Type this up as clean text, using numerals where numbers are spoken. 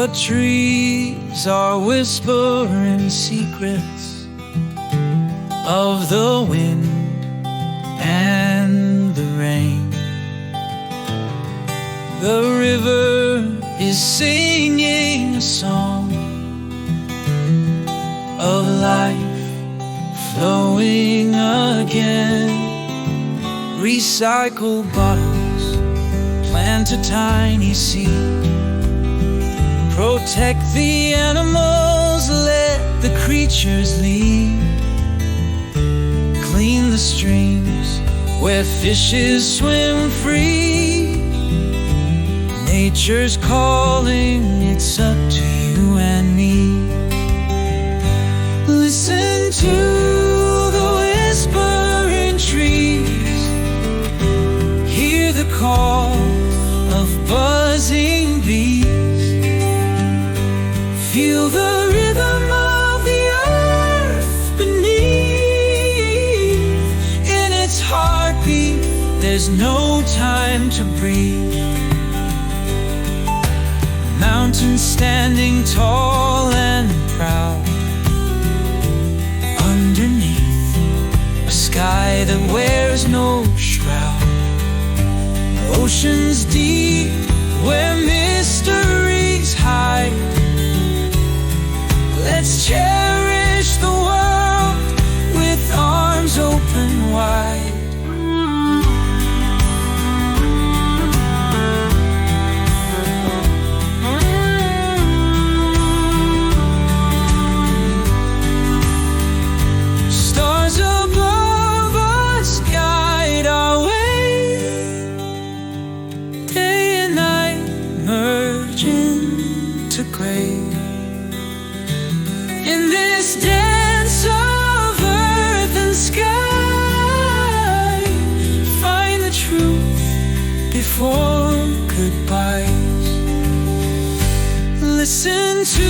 The trees are whispering secrets of the wind and the rain. The river is singing a song of life flowing again. Recycle bottles, plant a tiny seed. Protect the animals, let the creatures lead. Clean the streams where fishes swim free. Nature's calling, it's up to you and me. Listen to the whispering trees. Hear the call of buzzing bees. Feel the rhythm of the earth beneath. In its heartbeat, there's no time to breathe. Mountains standing tall and proud, underneath a sky that wears no shroud. Oceans deep where mysteries hide. Let's cherish the world with arms open wide. Stars above us guide our way. Day and night merge into gray. In this dance of earth and sky, find the truth before goodbyes. Listen to